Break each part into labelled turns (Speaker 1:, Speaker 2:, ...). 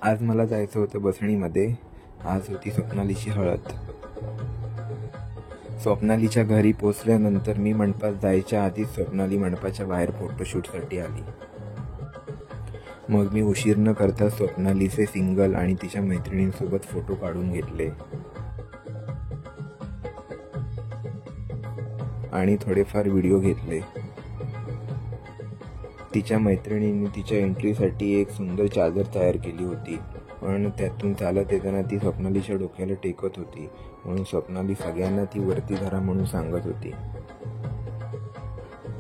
Speaker 1: आज मला जायचं होतं बसणीमध्ये. आज होती स्वप्नालीची हळद. स्वप्नालीच्या घरी पोचल्यानंतर मी मंडपात जायच्या आधीच स्वप्नाली मंडपाच्या बाहेर फोटोशूटसाठी आली. मग मी उशीर न करता स्वप्नालीचे सिंगल आणि तिच्या मैत्रिणींसोबत फोटो काढून घेतले आणि थोडेफार व्हिडिओ घेतले. तिच्या मैत्रिणींनी तिच्या एंट्रीसाठी एक सुंदर चादर तयार केली होती, पण त्यातून चालत येताना ती स्वप्नालीच्या डोक्याला टेकत होती, म्हणून स्वप्नाली सगळ्यांना ती वरती धरा म्हणून सांगत होती.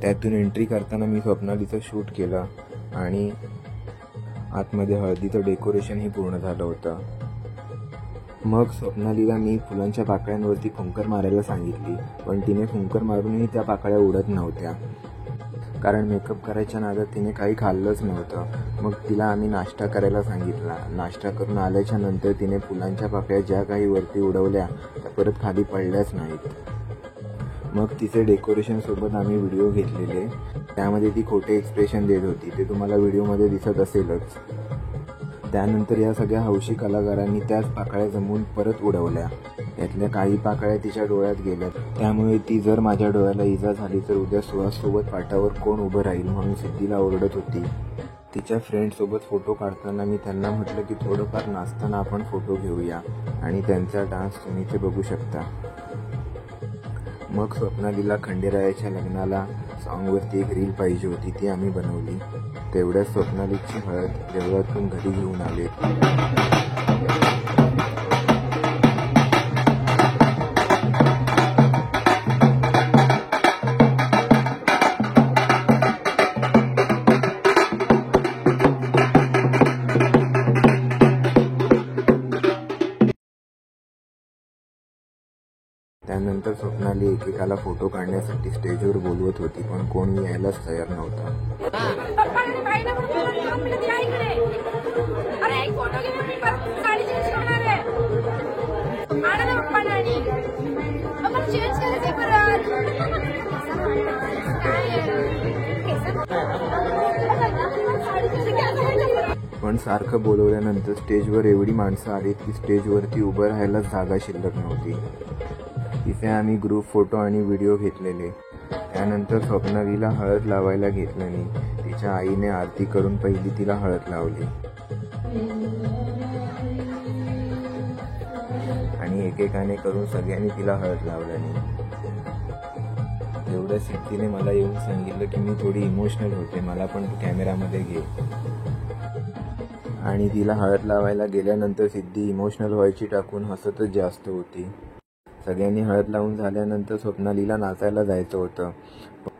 Speaker 1: त्यातून एंट्री करताना मी स्वप्नालीचं शूट केलं आणि आतमध्ये हळदीचं डेकोरेशनही पूर्ण झालं होतं. मग स्वप्नालीला मी फुलांच्या पाकळ्यांवरती फुंकर मारायला सांगितली, पण तिने फुंकर मारूनही त्या पाकळ्या उडत नव्हत्या, कारण मेकअप करायच्या नादात तिने काही खाल्लंच नव्हतं. मग तिला आम्ही नाश्ता करायला सांगितला. नाश्ता करून आल्याच्या नंतर तिने फुलांच्या पाकळ्या ज्या काही वरती उडवल्या त्या परत खाली पडल्याच नाहीत. मग तिचे डेकोरेशनसोबत आम्ही व्हिडिओ घेतलेले. त्यामध्ये ती खोटे एक्सप्रेशन देत होती, ते तुम्हाला व्हिडिओमध्ये दिसत असेलच. त्यानंतर या सगळ्या हौशी कलाकारांनी त्याच पाकळ्या जमवून परत उडवल्या. यातल्या काही पाकळ्या तिच्या डोळ्यात गेल्या, त्यामुळे ती जर माझ्या डोळ्याला इजा झाली तर उद्या सुहाससोबत पाटावर कोण उभं राहील म्हणून सिद्धीला ओरडत होती. तिच्या फ्रेंडसोबत फोटो काढताना मी त्यांना म्हटलं की थोडंफार नाचताना आपण फोटो घेऊया आणि त्यांचा डान्स तुम्ही ते बघू शकता. मग स्वप्नालीला खंडेरायाच्या लग्नाला सॉन्गवरती एक रील पाहिजे होती, ती आम्ही बनवली. तेवढ्याच स्वप्नालीची हळद देवळातून घरी घेऊन आले. त्यानंतर स्वप्नाली एकेकाला फोटो काढण्यासाठी स्टेजवर बोलवत होती, पण कोणी यायलाच तयार नव्हता. पण सारखं बोलवल्यानंतर स्टेजवर एवढी माणसं आली की स्टेजवरती उभं राहायला जागा शिल्लक नव्हती. तिथे आम्ही ग्रुप फोटो आणि व्हिडिओ घेतलेले. त्यानंतर स्वप्नालीला हळद लावायला घेतलं मी. तिच्या आईने आरती करून पहिली तिला हळद लावली आणि एकेकाने करून सगळ्यांनी तिला हळद लावली. तेवढ्या सिद्धीने मला येऊन सांगितलं की मी थोडी इमोशनल होते, मला पण तू कॅमेरामध्ये घे. आणि तिला हळद लावायला गेल्यानंतर सिद्धी इमोशनल व्हायची टाकून हसतच जास्त होती. सगळ्यांनी हळद लावून झाल्यानंतर स्वप्नालीला नाचायला जायचं होतं.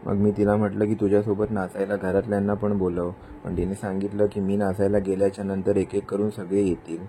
Speaker 1: मग मी तिला म्हटलं की तुझ्यासोबत नाचायला घरातल्यांना पण बोलव, पण तिने सांगितलं की मी नाचायला गेल्याच्या नंतर एक एक करून सगळे येतील.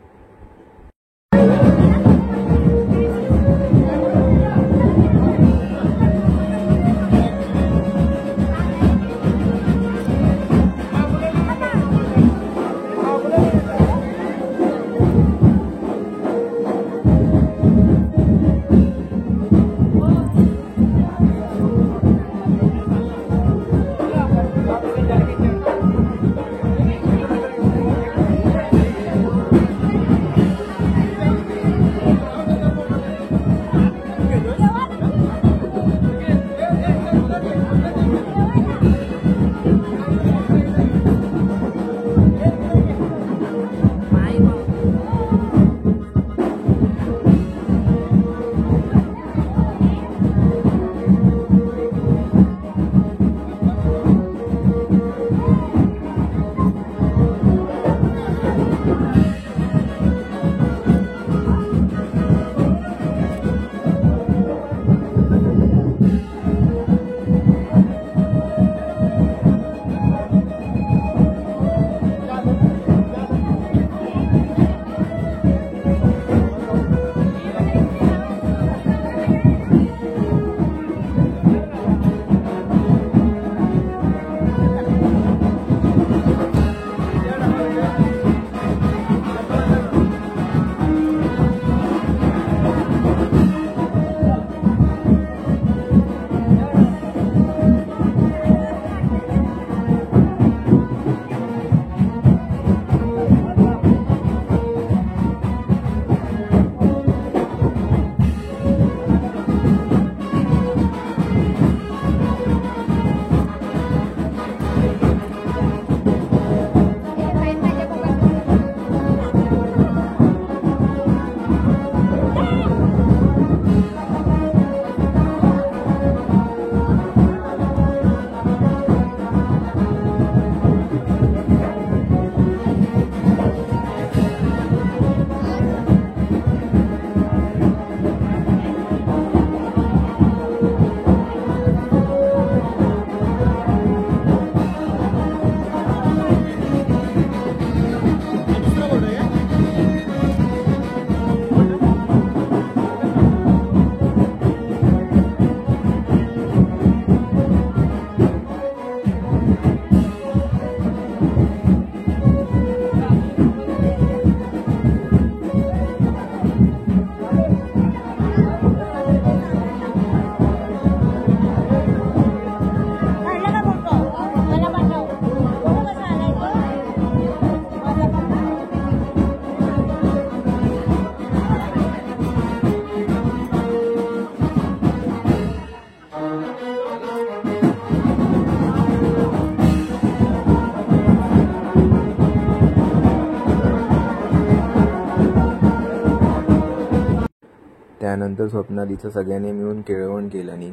Speaker 1: त्यानंतर स्वप्नालीचं सगळ्यांनी मिळून केळवण केल्याने,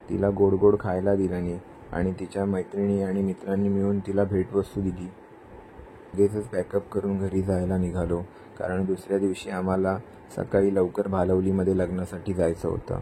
Speaker 1: तिला गोड गोड खायला दिल्याने आणि तिच्या मैत्रिणी आणि मित्रांनी मिळून तिला भेटवस्तू दिली. लगेचच पॅकअप करून घरी जायला निघालो, कारण दुसऱ्या दिवशी आम्हाला सकाळी लवकर भालवलीमध्ये लग्नासाठी जायचं होतं.